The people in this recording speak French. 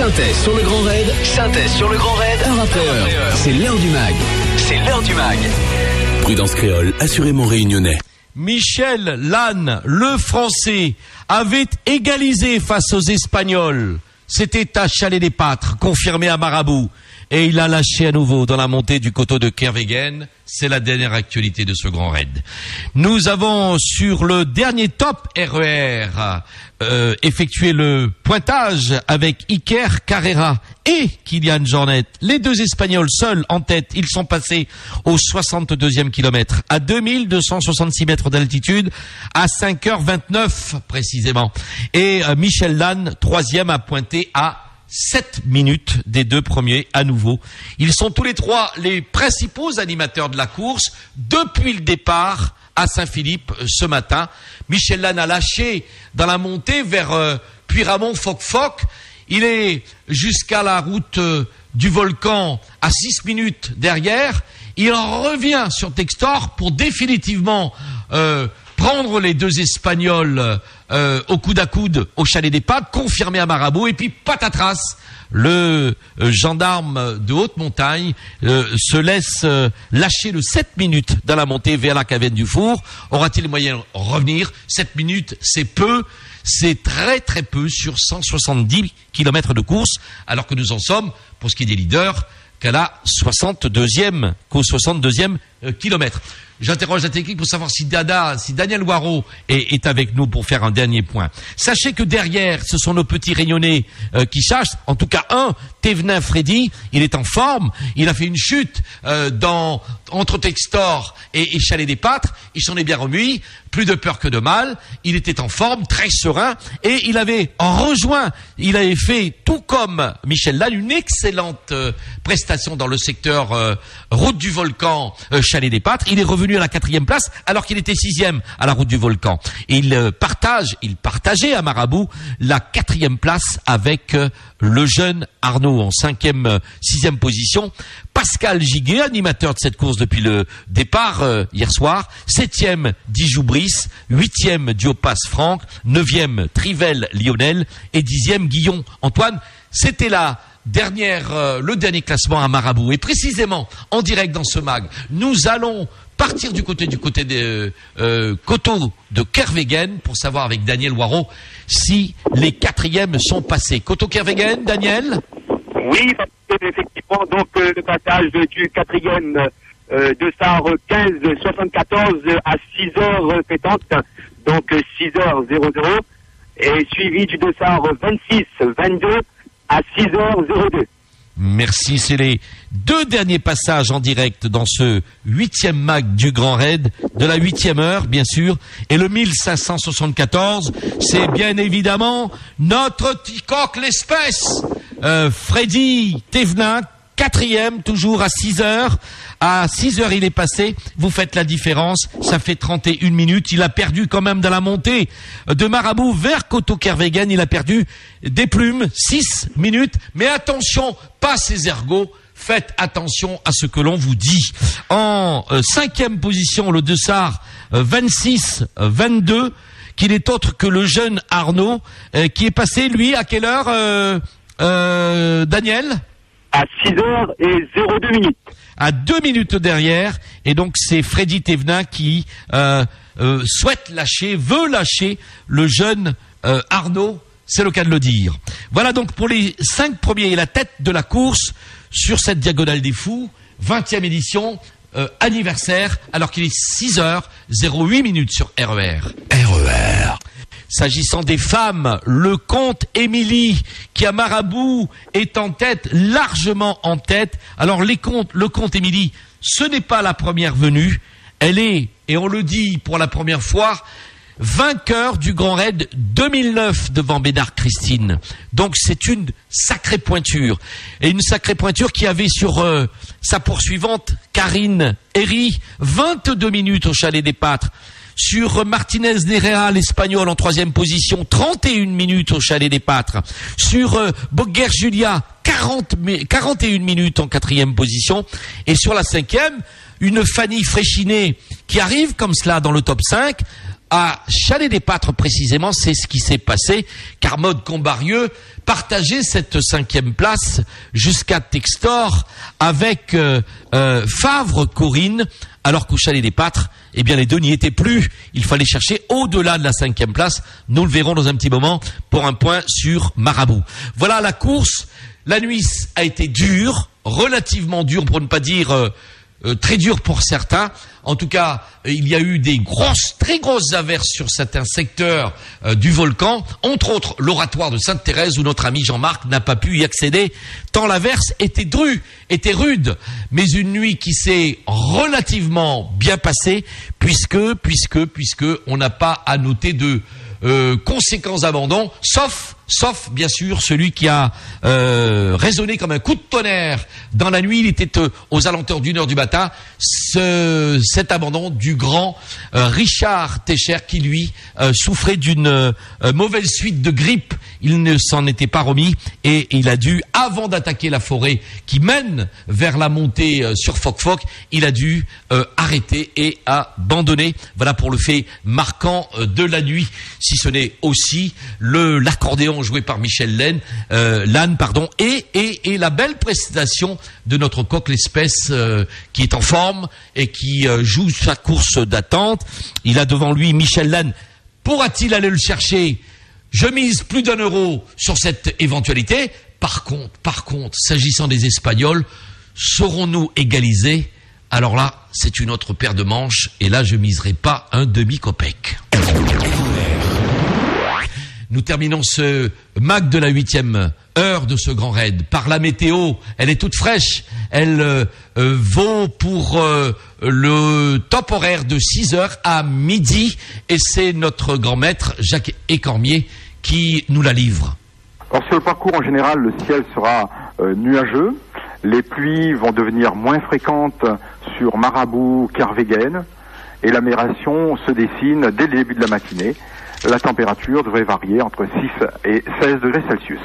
Synthèse sur le Grand Raid. Synthèse sur le Grand Raid. Heure après heure. C'est l'heure du mag. C'est l'heure du mag. Prudence Créole, assurément réunionnais. Michel Lannes, le Français, avait égalisé face aux Espagnols. C'était à Chalais-les-Pâtres, confirmé à Marabout. Et il a lâché à nouveau dans la montée du coteau de Kervegen. C'est la dernière actualité de ce grand raid. Nous avons sur le dernier top RER effectué le pointage avec Iker Carrera et Kylian Jornet. Les deux Espagnols seuls en tête. Ils sont passés au 62e kilomètre, à 2266 mètres d'altitude, à 5h29 précisément. Et Michel Lannes, troisième, a pointé à 7 minutes des deux premiers à nouveau. Ils sont tous les trois les principaux animateurs de la course depuis le départ à Saint-Philippe ce matin. Michel Lannes a lâché dans la montée vers Puyramont-Foc-Foc. Il est jusqu'à la route du volcan à 6 minutes derrière. Il en revient sur Textor pour définitivement prendre les deux Espagnols au coude à coude au Chalet des Pâques, confirmé à Marabout, et puis patatras, le gendarme de haute montagne se laisse lâcher le 7 minutes dans la montée vers la caverne du Four. Aura-t-il les moyens de revenir? 7 minutes, c'est peu. C'est très très peu sur 170 km de course, alors que nous en sommes, pour ce qui est des leaders, qu'au 62e kilomètre. J'interroge la technique pour savoir si Daniel Waro est avec nous pour faire un dernier point. Sachez que derrière, ce sont nos petits rayonnés qui chassent. En tout cas, Thévenin Freddy, il est en forme. Il a fait une chute entre Textor et Chalet des Pâtres. Il s'en est bien remis. Plus de peur que de mal. Il était en forme, très serein. Et il avait fait, tout comme Michel Lannes, une excellente prestation dans le secteur route du volcan Chalet des Pâtres. Il est revenu à la 4e place alors qu'il était 6e à la route du volcan. Et il partageait à Marabout la 4e place avec le jeune Arnaud en 5e, 6e position. Pascal Giguet, animateur de cette course depuis le départ hier soir. 7e, Dijou Brice. 8e, Diopas Franck. 9e, Trivel Lionel. Et 10e, Guillon Antoine. C'était le dernier classement à Marabout. Et précisément, en direct dans ce mag, nous allons partir du côté des coteaux de Kervegen pour savoir avec Daniel Waro si les 4e sont passés. Coteau Kervegen, Daniel? Oui, effectivement, donc le passage du 4e de Sar 15-74 à 6h pétante, donc 6h00, et suivi du Dossard 26-22 à 6h02. Merci, c'est les deux derniers passages en direct dans ce 8e mag du Grand Raid, de la 8e heure, bien sûr, et le 1574, c'est bien évidemment notre petit coq l'espèce, Freddy Thévenin, 4e, toujours à 6h. À 6h, il est passé. Vous faites la différence. Ça fait 31 minutes. Il a perdu quand même dans la montée de Marabout vers Coteau Kervegen. Il a perdu des plumes. 6 minutes. Mais attention, pas ses ergots. Faites attention à ce que l'on vous dit. En 5e position, le Dessart 26-22, qui n'est autre que le jeune Arnaud, qui est passé, lui, à quelle heure, Daniel? À 6h02. À 2 minutes derrière, et donc c'est Freddy Thévenin qui veut lâcher le jeune Arnaud, c'est le cas de le dire. Voilà donc pour les 5 premiers et la tête de la course sur cette Diagonale des Fous, 20e édition, anniversaire, alors qu'il est 6h08 sur RER. RER. S'agissant des femmes, le comte Émilie, qui à Marabout est en tête, largement en tête. Alors le comte Émilie, ce n'est pas la première venue. Elle est, et on le dit pour la première fois, vainqueur du Grand Raid 2009 devant Bédard Christine. Donc c'est une sacrée pointure. Et une sacrée pointure qui avait sur sa poursuivante, Karine Herry, 22 minutes au Chalet des Pâtres. Sur Martinez Nerea, l'Espagnol en 3e position, 31 minutes au Chalet des Pâtres. Sur Boguer Julia, 41 minutes en 4e position. Et sur la 5e, une Fanny Fréchinet qui arrive comme cela dans le top 5 à Chalais-des-Pâtres précisément, c'est ce qui s'est passé, car Maude Combarieux partageait cette 5e place jusqu'à Textor avec Favre Corinne, alors qu'au Chalais-des-Pâtres, eh bien les deux n'y étaient plus. Il fallait chercher au-delà de la 5e place. Nous le verrons dans un petit moment pour un point sur Marabout. Voilà la course. La nuit a été dure, relativement dure pour ne pas dire très dure pour certains. En tout cas, il y a eu des très grosses averses sur certains secteurs du volcan, entre autres l'oratoire de Sainte-Thérèse où notre ami Jean-Marc n'a pas pu y accéder, tant l'averse était rude, mais une nuit qui s'est relativement bien passée, puisque on n'a pas à noter de conséquences d'abandon, sauf bien sûr celui qui a résonné comme un coup de tonnerre dans la nuit. Il était aux alentours d'1h du matin, cet abandon du grand Richard Techer qui lui souffrait d'une mauvaise suite de grippe. Il ne s'en était pas remis et il a dû, avant d'attaquer la forêt qui mène vers la montée sur Foc-Foc, il a dû arrêter et abandonner. Voilà pour le fait marquant de la nuit, si ce n'est aussi l'accordéon joué par Michel Lannes, et la belle prestation de notre coq l'espèce qui est en forme et qui joue sa course d'attente. Il a devant lui Michel Lannes. Pourra-t-il aller le chercher? Je mise plus d'1 euro sur cette éventualité. Par contre, s'agissant des Espagnols, saurons-nous égaliser? Alors là, c'est une autre paire de manches et là, je miserai pas un demi-copec. Nous terminons ce mag de la 8e heure de ce grand raid par la météo. Elle est toute fraîche. Elle vaut pour le top horaire de 6h à midi. Et c'est notre grand maître, Jacques Écormier, qui nous la livre. Alors sur le parcours en général, le ciel sera nuageux. Les pluies vont devenir moins fréquentes sur Marabout, Kervegen. Et l'amération se dessine dès le début de la matinée. La température devrait varier entre 6 et 16 degrés Celsius.